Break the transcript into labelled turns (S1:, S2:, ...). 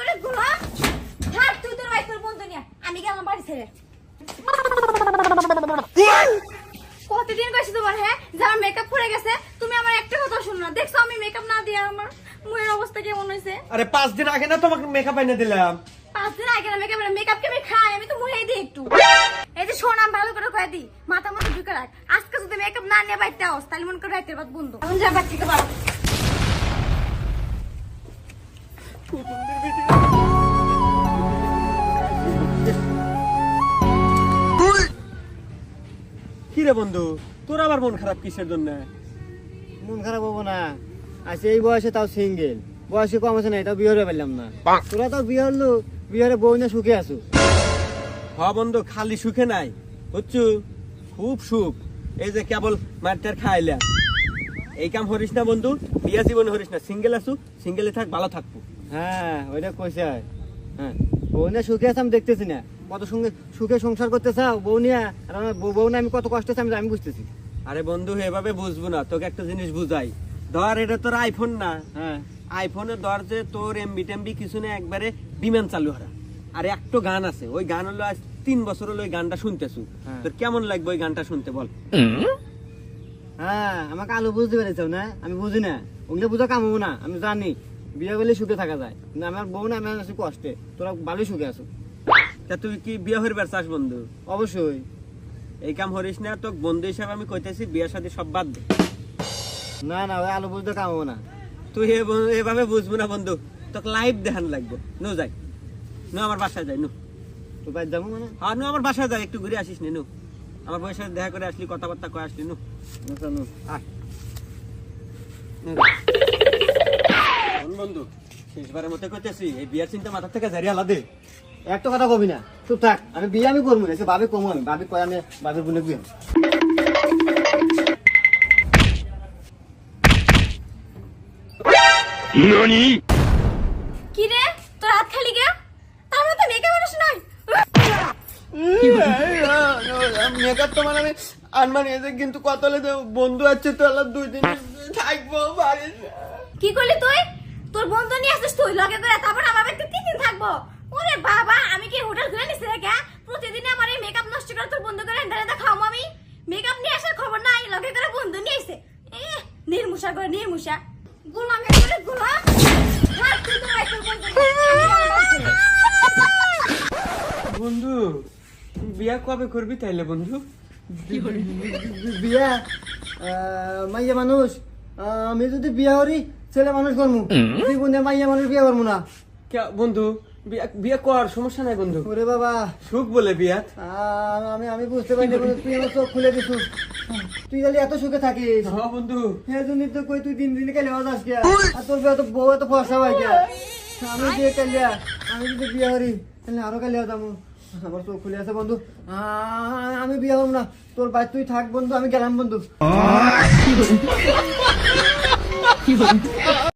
S1: করে গোলা থাক তুই তোর ভাই তোর বন্ধু নিয়ে আমি গেলাম বাড়ি ছেড়ে কতদিন কইছি তোমার হ্যাঁ যে আমার মেকআপ করে গেছে তুমি আমার একটা কথা শুনো না দেখছো আমি মেকআপ না দিয়ে আমার মুখের অবস্থা কেমন হইছে
S2: আরে 5 দিন আগে না তোমাকে মেকআপ এনে দিলাম
S1: 5 দিন আগে না মেকআপ কে আমি খাই আমি তো মুখেই দিই একটু এই যে শোন আমি ভালো করে কয়ে দিই মাথা মতো ঢুকে রাখ আজকে যদি মেকআপ না নিয়ে বাইতে আস তাহলে মন করে রাতের বাদ বন্ধ এখন যা বাড়ি থেকে বাড়া
S2: কি রে বন্ধু তোর আবার মন খারাপ কিসের জন্য?
S3: মন খারাপ হবো না আচ্ছা এই বয়সে তাও সিঙ্গেল বয়সে কম আছে না এটাও বিয়ে হতে পারলাম না তোরা তো বিয়ে হলো বিহারে বউ না সুখে আছো
S2: হ্যাঁ বন্ধু খালি সুখে নাই বুঝছু খুব সুখ এই যে কেবল মারটার খাইলা এই কাম হরিস না বন্ধু বিয়া জীবন হরিস না সিঙ্গেল আসু সিঙ্গেলে থাক ভালো থাকবো।
S3: হ্যাঁ ওইটা কইছে হ্যাঁ বউ না সুখে আছে আমি দেখতেছি না কত সঙ্গে সুখে সংসার করতে চাও বউ নিয়ে আর আমার বউ না আমি কত কষ্ট আছে আমি বুঝতেছি
S2: আরে বন্ধু এভাবে বুঝবো না তোকে একটা জিনিস বুঝাই ধর এটা তোর আইফোন না
S3: হ্যাঁ
S2: আইফোনে ধর যে তোর এমবি টেমবি কিছু না একবারে বিমান চালু হারা আর একটা গান আছে ওই গান হলো আজ 3 বছর হলো ওই গানটা শুনতেছু তোর কেমন লাগবে ওই গানটা শুনতে বল?
S3: হ্যাঁ আমাকে আলো বুঝতে পেরেছ না আমি বুঝি না ওগুলো বুঝা কাম হবো না আমি জানি বিয়ে করলে সুখে থাকা যায় কিন্তু আমার বউ না আমি আছি কষ্টে তোরা ভালোই সুখে আছো
S2: তা তুই কি বিয়ে হইবার চাস বন্ধু?
S3: অবশ্যই
S2: এই কাম হরিস না তোকে বন্ধু হিসাবে আমি কইতেছি বিয়ে শাদী সব বাদ দে।
S3: না না ওই আলো বুঝতে কাম হবো না
S2: তুই এভাবে বুঝবো না বন্ধু তোকে লাইভ দেখান লাগবে নো যাই নো আমার বাসায় যাই নো
S3: তো বাইর যাবো মানে
S2: হ্যাঁ নো আমার বাসায় যাই একটু ঘুরে আসিস নে নো আমার বউয়ের সাথে দেখা করে আসলি কথাবার্তা কয়ে আসলি নো আয় শোন বন্ধু শেষবারের মতো কইতেছি এই বিয়ার চিন্তা মাথা থেকে জারিয়া আলাদে
S3: একটা কথা কবি না চুপ থাক আমি বিয়ে আমি করবো না বাবে কমো আমি বাবে কয় আমি বাবের বোনে বিয়ে
S1: কি রে তোর হাত খালি গে তার মতো মেকআপ মানুষ নয়
S2: মেকআপ তো মানে আমি আনমানি এসে কিন্তু কত বন্ধু আছে তো আলাদা 2 দিন থাকবো বাড়ির
S1: কি করলি তুই তোর বন্ধু নিয়ে আসিস তুই লগে করে তারপর আমার বাড়িতে 3 দিন থাকবো ওরে বাবা আমি কি হোটেল খুলে নিছি রে কে প্রতিদিন আমার এই মেকআপ নষ্ট করে তোর বন্ধু করে এন্ডারে খাওয়াবো আমি মেকআপ নিয়ে আসার খবর নাই লগে করে বন্ধু নিয়ে আইছে নির্মুষা করে নির্মুষা গোলামে করে গোলা হাত তুই তো রাইতে
S2: বন্ধু বিয়া কবে করবি তাইলে বন্ধু?
S3: বিয়া মাইয়া মানুষ আমি যদি বিয়া করি ছেলে মানুষ করবো তুই বোনে মাইয়া মানুষ বিয়া করবো না
S2: বন্ধু বিয়া কর সমস্যা নাই বন্ধু
S3: ওরে বাবা
S2: সুখ বলে বিয়া
S3: আমি আমি বুঝতে পারিনি তুই আমার চোখ খুলে দিছু তুই খালি এত সুখে থাকিস
S2: হ্যাঁ বন্ধু
S3: হ্যাঁ জন্য তো কই তুই দিন দিন কালে যাস কে আর তোর বিয়া তো বউ এত ফসা ভাই কে আমি বিয়ে কালিয়া আমি যদি বিয়ে করি তাহলে আরো কালিয়া যাবো আমার চোখ খুলে আছে বন্ধু আমি বিয়ে করবো না তোর বাড়ি তুই থাক বন্ধু আমি গেলাম বন্ধু